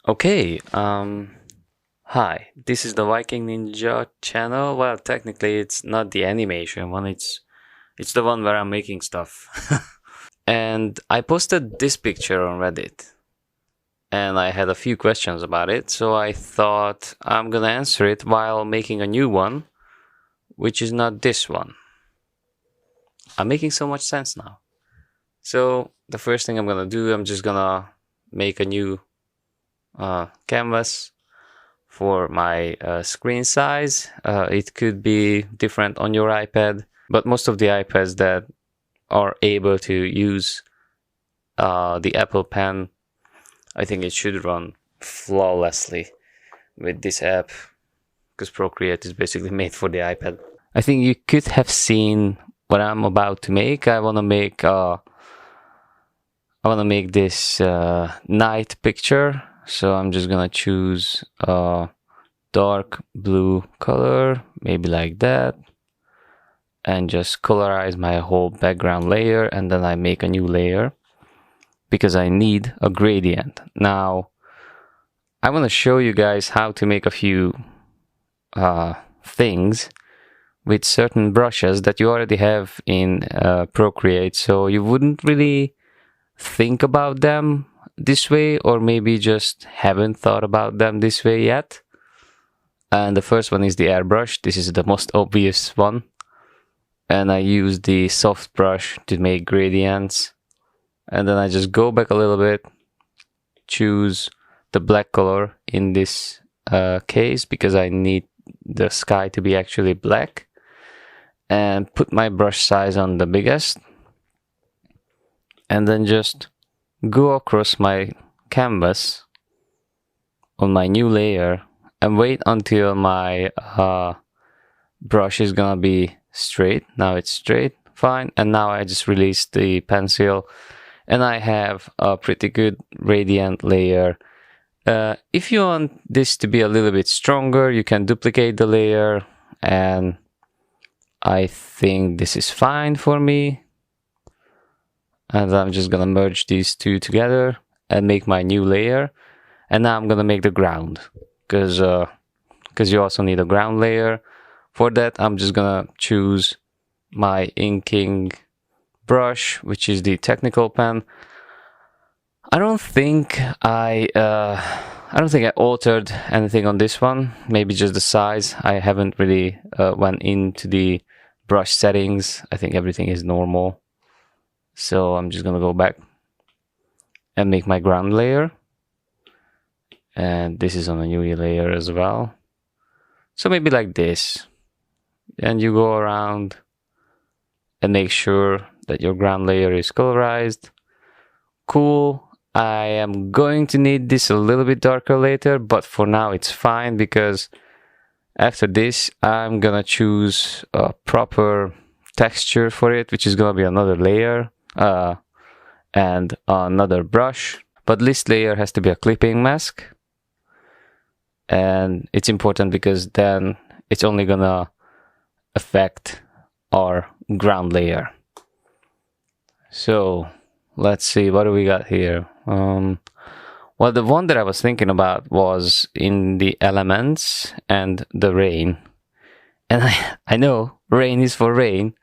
Okay, hi, this is the Viking Ninja channel. Well, technically it's not the animation one, it's the one where I'm making stuff. And I posted this picture on Reddit, and I had a few questions about it, so I thought I'm gonna answer it while making a new one, which is not this one. I'm making so much sense now. So the first thing I'm gonna do, I'm just gonna make a new canvas for my screen size. It could be different on your iPad, but most of the iPads that are able to use the Apple Pen, I think it should run flawlessly with this app, because Procreate is basically made for the iPad. I think you could have seen what I'm about to make. I want to make this night picture. So I'm just gonna choose a dark blue color, maybe like that, and just colorize my whole background layer, and then I make a new layer because I need a gradient. Now, I want to show you guys how to make a few things with certain brushes that you already have in Procreate, so you wouldn't really think about them this way, or maybe just haven't thought about them this way yet. And the first one is the airbrush. This is the most obvious one, and I use the soft brush to make gradients, and then I just go back a little bit, choose the black color in this case because I need the sky to be actually black, and put my brush size on the biggest, and then just go across my canvas on my new layer and wait until my brush is gonna be straight. Now it's straight, fine. And now I just release the pencil and I have a pretty good gradient layer. If you want this to be a little bit stronger, you can duplicate the layer, and I think this is fine for me. And I'm just gonna merge these two together and make my new layer. And now I'm gonna make the ground, because you also need a ground layer. For that, I'm just gonna choose my inking brush, which is the technical pen. I don't think I altered anything on this one. Maybe just the size. I haven't really went into the brush settings. I think everything is normal. So I'm just gonna go back and make my ground layer, and this is on a new layer as well. So maybe like this, and you go around and make sure that your ground layer is colorized. Cool. I am going to need this a little bit darker later, but for now it's fine, because after this I'm gonna choose a proper texture for it, which is gonna be another layer and another brush. But this layer has to be a clipping mask, and it's important because then it's only gonna affect our ground layer. So let's see, what do we got here? Well, the one that I was thinking about was in the elements and the rain. And I know rain is for rain,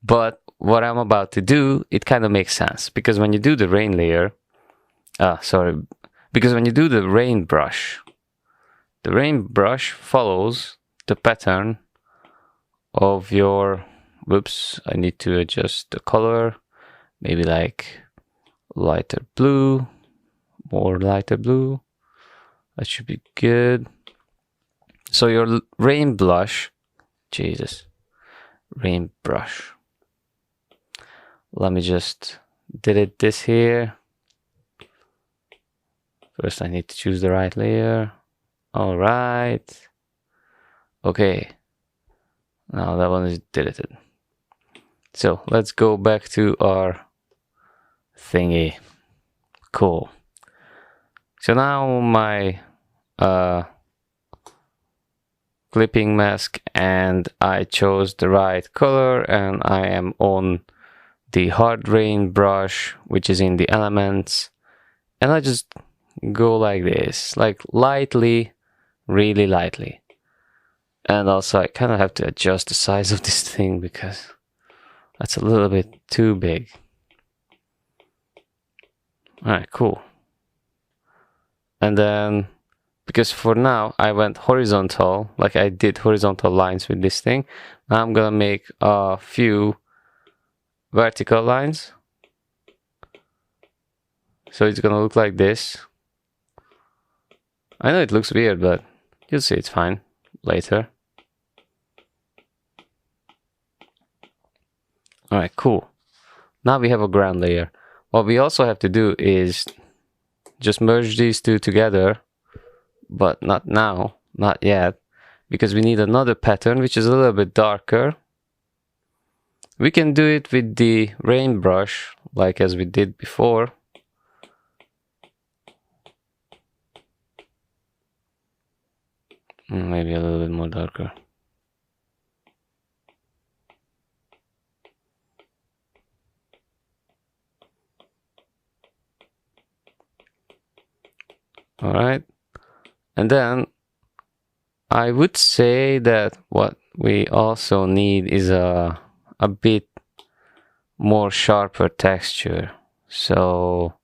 but what I'm about to do, it kind of makes sense, because when you do the rain layer, because when you do the rain brush follows the pattern of your, whoops, I need to adjust the color, maybe like lighter blue, more lighter blue, that should be good. So your rain brush, let me just delete this here. First I need to choose the right layer. All right. Okay. Now that one is deleted. So let's go back to our thingy. Cool. So now my clipping mask, and I chose the right color, and I am on the hard rain brush, which is in the elements, and I just go like this, like lightly, really lightly. And also I kind of have to adjust the size of this thing because that's a little bit too big. Alright, cool. And then, because for now I went horizontal, like I did horizontal lines with this thing, now I'm gonna make a few vertical lines. So it's gonna look like this. I know it looks weird, but you'll see it's fine later. Alright, cool. Now we have a ground layer. What we also have to do is just merge these two together, but not now, not yet, because we need another pattern which is a little bit darker. We can do it with the rain brush, like as we did before. Maybe a little bit more darker. Alright, and then I would say that what we also need is a bit more sharper texture. So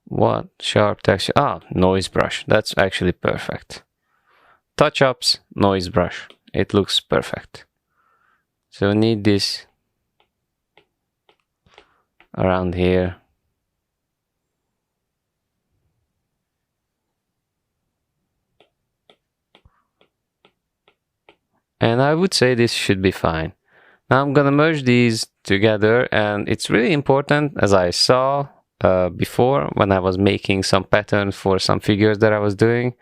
what sharp texture? Noise brush. That's actually perfect. Touch-ups, noise brush. It looks perfect. So we need this around here. And I would say this should be fine. Now I'm gonna merge these together, and it's really important, as I saw before when I was making some patterns for some figures that I was doing,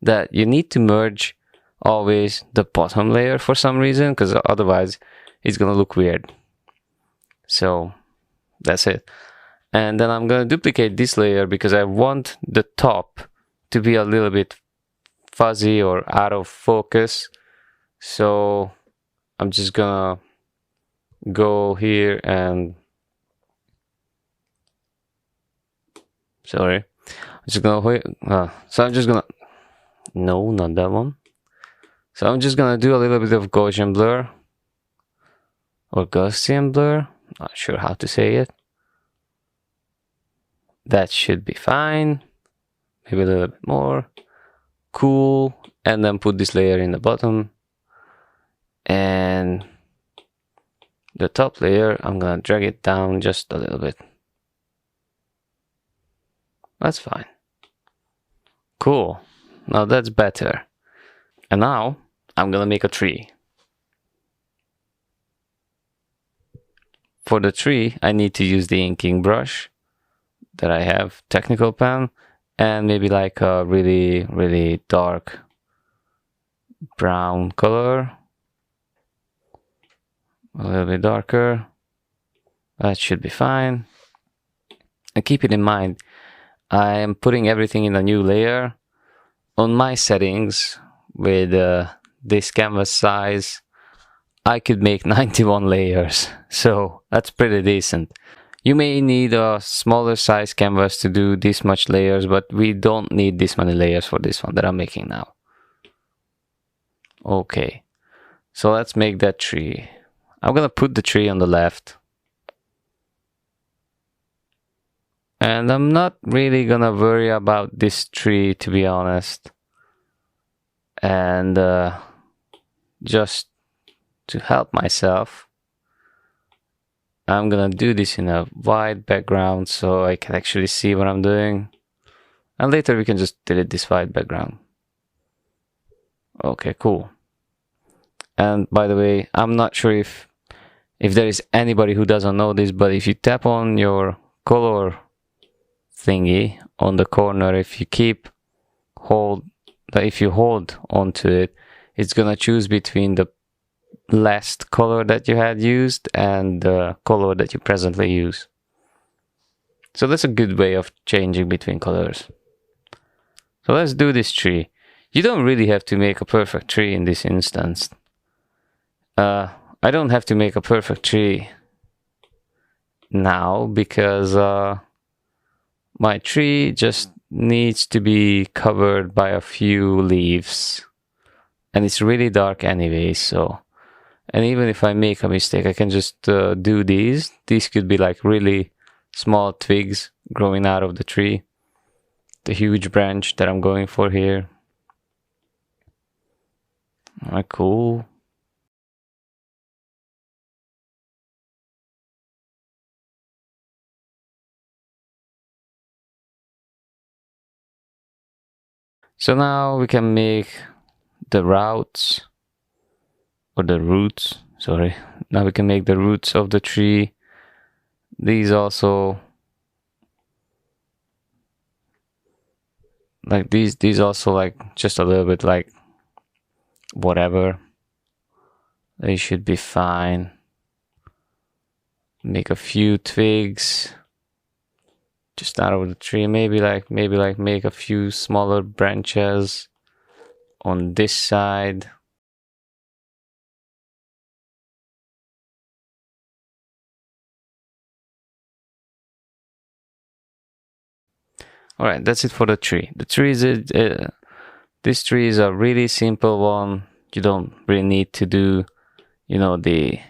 that you need to merge always the bottom layer for some reason, because otherwise it's gonna look weird. So that's it. And then I'm gonna duplicate this layer because I want the top to be a little bit fuzzy or out of focus. So I'm just gonna go here and I'm just gonna no, not that one. So I'm just gonna do a little bit of Gaussian blur or Gaussian blur, not sure how to say it. That should be fine. Maybe a little bit more. Cool. And then put this layer in the bottom. And the top layer, I'm gonna drag it down just a little bit. That's fine. Cool. Now that's better. And now I'm gonna make a tree. For the tree, I need to use the inking brush that I have, technical pen, and maybe like a really, really dark brown color. A little bit darker. That should be fine. And keep it in mind, I am putting everything in a new layer. On my settings, with this canvas size, I could make 91 layers. So that's pretty decent. You may need a smaller size canvas to do this much layers, but we don't need this many layers for this one that I'm making now. Okay, so let's make that tree. I'm gonna put the tree on the left. And I'm not really gonna worry about this tree, to be honest. And just to help myself, I'm gonna do this in a white background so I can actually see what I'm doing. And later we can just delete this white background. Okay, cool. And by the way, I'm not sure if there is anybody who doesn't know this, but if you tap on your color thingy on the corner, if you hold onto it, it's gonna choose between the last color that you had used and the color that you presently use. So that's a good way of changing between colors. So let's do this tree. You don't really have to make a perfect tree in this instance. I don't have to make a perfect tree now because my tree just needs to be covered by a few leaves, and it's really dark anyway, so, and even if I make a mistake, I can just do these. These could be like really small twigs growing out of the tree, the huge branch that I'm going for here. Alright, cool. So now we can make the roots, sorry. Now we can make the roots of the tree. These also, like these also like just a little bit like whatever. They should be fine. Make a few twigs just out of the tree. Maybe like make a few smaller branches on this side. All right, that's it for the tree. The tree is this tree is a really simple one. You don't really need to do, you know, these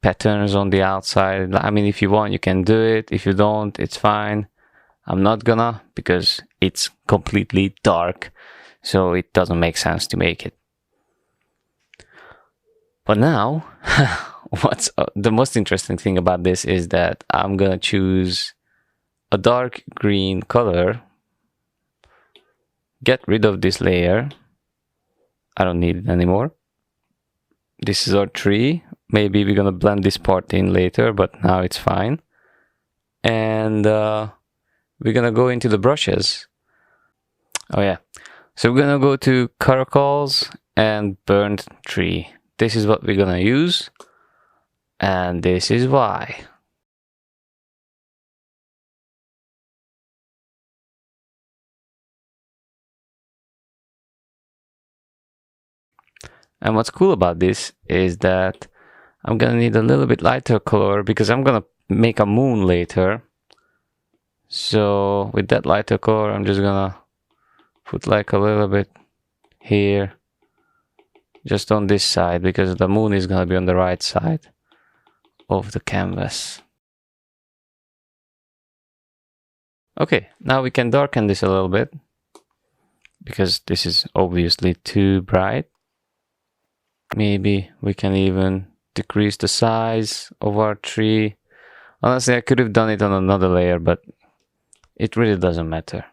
patterns on the outside. I mean, if you want, you can do it. If you don't, it's fine. I'm not gonna, because it's completely dark, so it doesn't make sense to make it. But now, what's the most interesting thing about this is that I'm gonna choose a dark green color, get rid of this layer. I don't need it anymore. This is our tree. Maybe we're gonna blend this part in later, but now it's fine. And we're gonna go into the brushes. Oh yeah. So we're gonna go to Caracols and Burnt Tree. This is what we're gonna use. And this is why. And what's cool about this is that I'm gonna need a little bit lighter color because I'm gonna make a moon later. So with that lighter color, I'm just gonna put like a little bit here, just on this side, because the moon is gonna be on the right side of the canvas. Okay, now we can darken this a little bit because this is obviously too bright. Maybe we can even decrease the size of our tree. Honestly, I could have done it on another layer, but it really doesn't matter.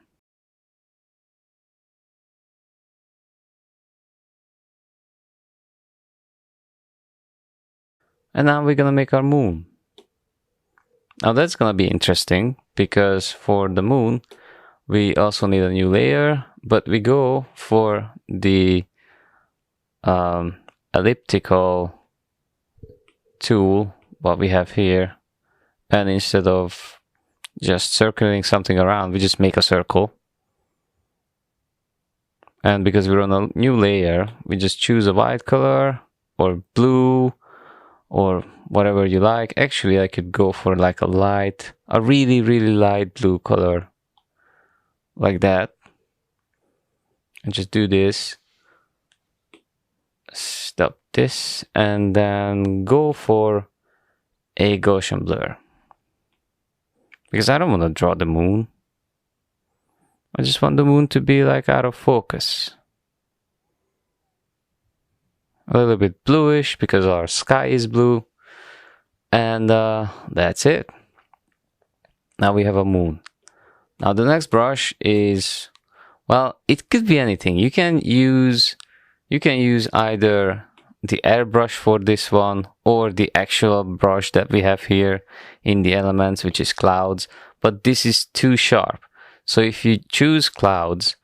And now we're gonna make our moon. Now that's gonna be interesting because for the moon, we also need a new layer, but we go for the elliptical tool, what we have here, and instead of just circling something around, we just make a circle. And because we're on a new layer, we just choose a white color or blue or whatever you like. Actually, I could go for like a really, really light blue color, like that, and just do this. Stop this, and then go for a Gaussian blur. Because I don't want to draw the moon. I just want the moon to be like out of focus. A little bit bluish because our sky is blue. And that's it. Now we have a moon. Now the next brush is, well, it could be anything. You can use either the airbrush for this one or the actual brush that we have here in the elements, which is clouds, but this is too sharp. So if you choose clouds,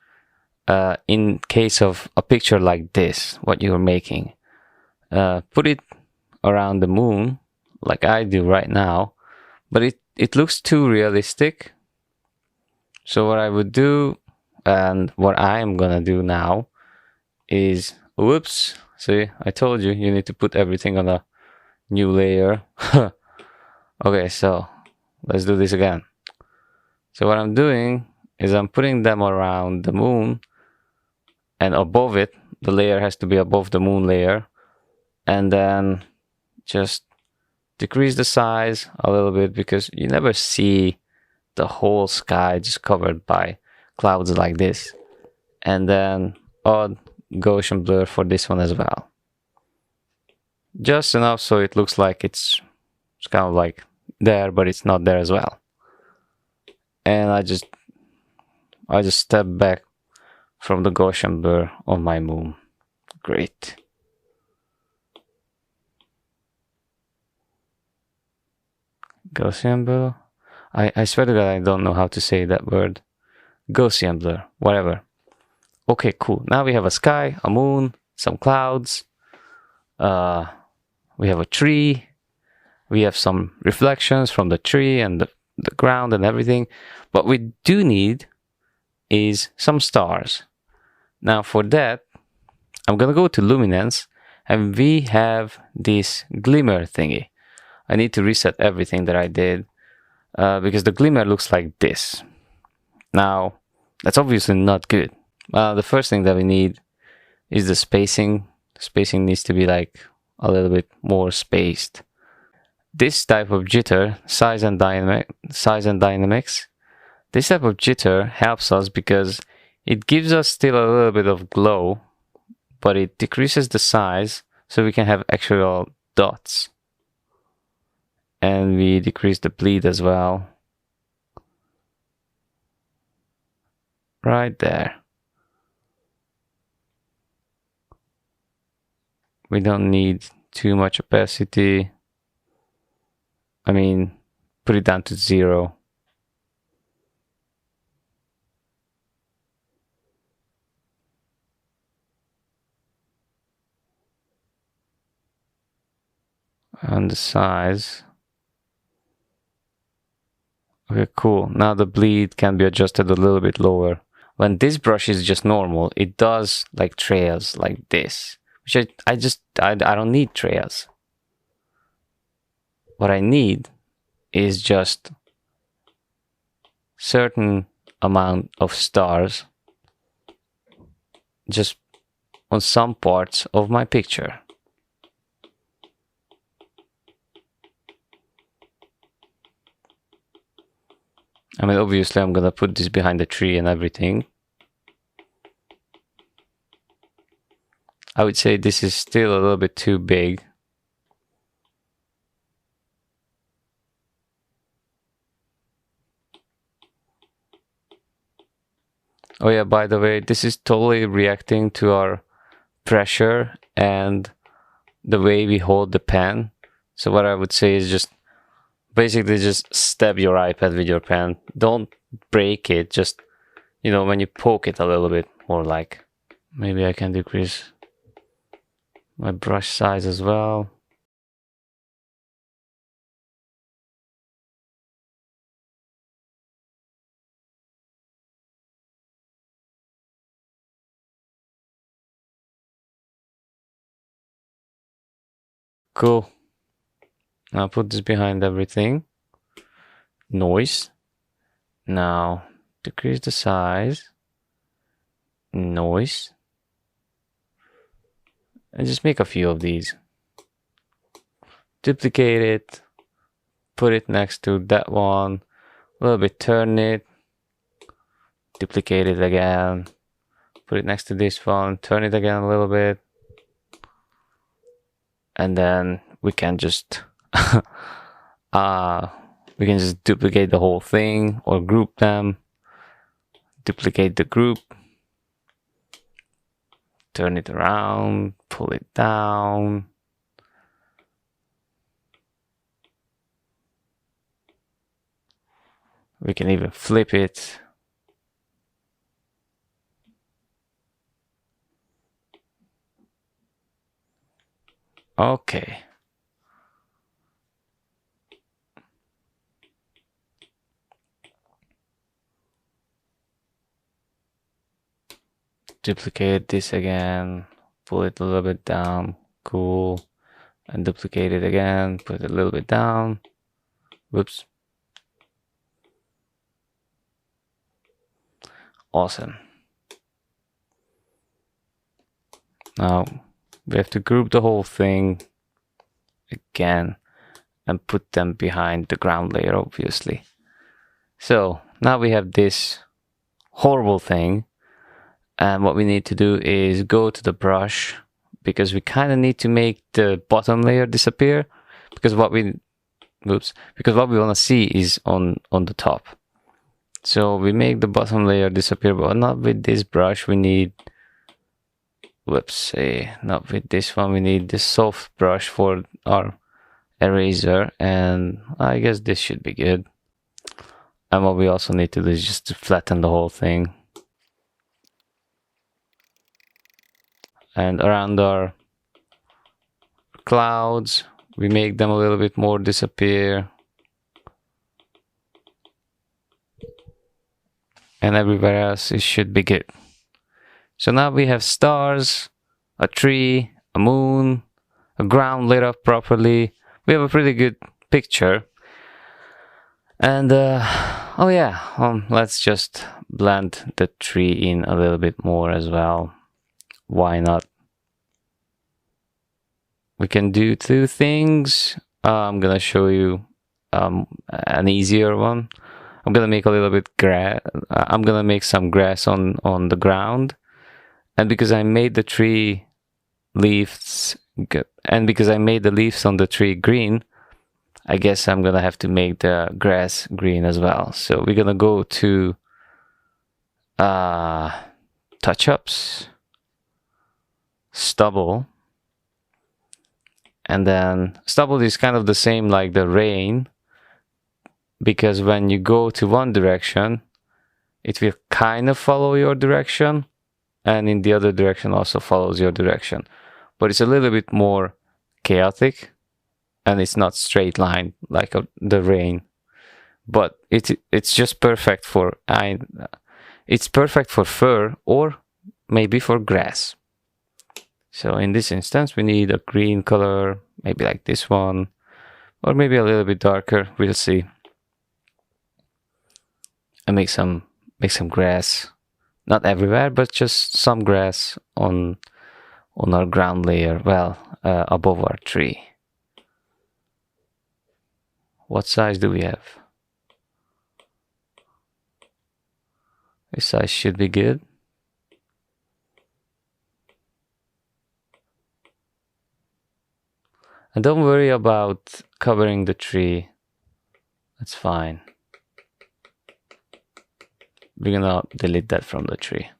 in case of a picture like this, what you're making, put it around the moon like I do right now, but it looks too realistic. So what I would do, and what I'm gonna do now, is, whoops, see, I told you, you need to put everything on a new layer. Okay, so let's do this again. So what I'm doing is I'm putting them around the moon, and above it, the layer has to be above the moon layer, and then just decrease the size a little bit, because you never see the whole sky just covered by clouds like this. And then add Gaussian blur for this one as well. Just enough so it looks like it's kind of like there, but it's not there as well. And I just step back from the Gaussian blur on my moon. Great. Gaussian blur? I swear to God, I don't know how to say that word. Gaussian blur, whatever. Okay, cool. Now we have a sky, a moon, some clouds. We have a tree. We have some reflections from the tree and the ground and everything. What we do need is some stars. Now for that, I'm gonna go to luminance, and we have this glimmer thingy. I need to reset everything that I did, because the glimmer looks like this. Now, that's obviously not good. The first thing that we need is the spacing. The spacing needs to be like a little bit more spaced. This type of jitter, size and dynamics, this type of jitter helps us because it gives us still a little bit of glow, but it decreases the size so we can have actual dots. And we decrease the bleed as well. Right there. We don't need too much opacity. I mean, put it down to 0. And the size. Okay, cool. Now the bleed can be adjusted a little bit lower. When this brush is just normal, it does like trails like this, which I don't need trails. What I need is just certain amount of stars just on some parts of my picture. I mean, obviously I'm gonna put this behind the tree and everything. I would say this is still a little bit too big. Oh yeah, by the way, this is totally reacting to our pressure and the way we hold the pen. So what I would say is just basically just stab your iPad with your pen. Don't break it, just, you know, when you poke it a little bit more, like. Maybe I can decrease my brush size as well. Cool. Now put this behind everything. Noise. Now decrease the size. Noise. And just make a few of these. Duplicate it. Put it next to that one. A little bit turn it. Duplicate it again. Put it next to this one. Turn it again a little bit. And then we can just duplicate the whole thing or group them. Duplicate the group. Turn it around, pull it down. We can even flip it. Okay. Duplicate this again, pull it a little bit down, cool, and duplicate it again, put it a little bit down. Whoops. Awesome. Now we have to group the whole thing again and put them behind the ground layer, obviously. So now we have this horrible thing, and what we need to do is go to the brush, because we kind of need to make the bottom layer disappear, because what we want to see is on the top. So we make the bottom layer disappear, but not with this brush. We need, not with this one. We need this soft brush for our eraser, and I guess this should be good. And what we also need to do is just to flatten the whole thing. And around our clouds, we make them a little bit more disappear. And everywhere else it should be good. So now we have stars, a tree, a moon, a ground lit up properly. We have a pretty good picture. And oh yeah, let's just blend the tree in a little bit more as well. Why not? We can do two things. I'm gonna show you an easier one. I'm gonna make a little bit grass. I'm gonna make some grass on the ground, and because I made the tree leaves, and because I made the leaves on the tree green, I guess I'm gonna have to make the grass green as well. So we're gonna go to touch-ups, stubble, and then stubble is kind of the same like the rain, because when you go to one direction, it will kind of follow your direction, and in the other direction also follows your direction. But it's a little bit more chaotic, and it's not straight line like the rain. But it's just perfect for it's perfect for fur or maybe for grass. So in this instance, we need a green color, maybe like this one, or maybe a little bit darker. We'll see. And make some grass, not everywhere, but just some grass on our ground layer. Well, above our tree. What size do we have? This size should be good. And don't worry about covering the tree. That's fine. We're gonna delete that from the tree.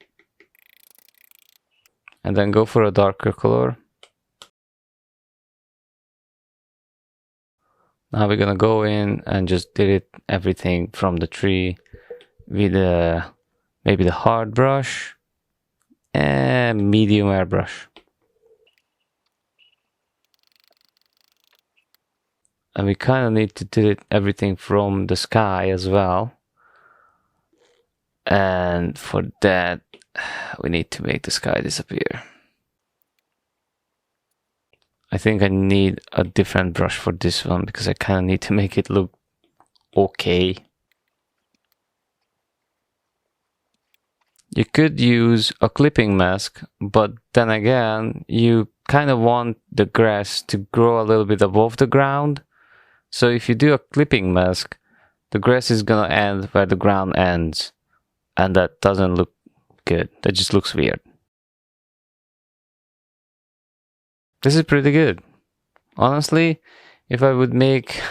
And then go for a darker color. Now we're gonna go in and just delete everything from the tree with maybe the hard brush and medium airbrush. And we kind of need to delete everything from the sky as well. And for that, we need to make the sky disappear. I think I need a different brush for this one, because I kind of need to make it look okay. You could use a clipping mask, but then again, you kind of want the grass to grow a little bit above the ground. So if you do a clipping mask, the grass is gonna end where the ground ends. And that doesn't look good. That just looks weird. This is pretty good. Honestly, if I would make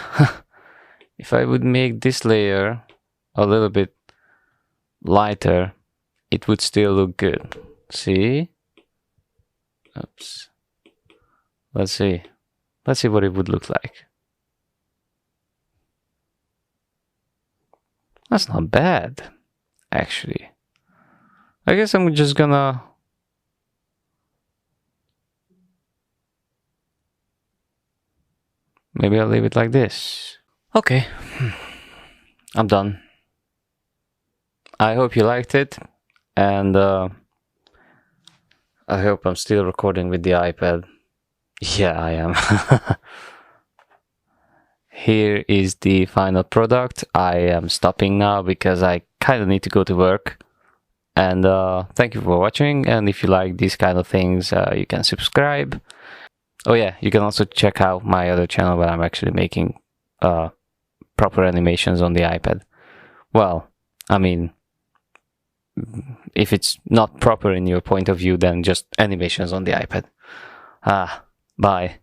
this layer a little bit lighter, it would still look good. See? Oops. Let's see. Let's see what it would look like. That's not bad, actually. I guess I'm just gonna maybe I'll leave it like this. Okay, I'm done. I hope you liked it, and I hope I'm still recording with the iPad. Yeah, I am. Here is the final product. I am stopping now because I kind of need to go to work, And thank you for watching, and if you like these kind of things, you can subscribe. Oh yeah, you can also check out my other channel where I'm actually making proper animations on the iPad. Well, I mean, if it's not proper in your point of view, then just animations on the iPad. Bye.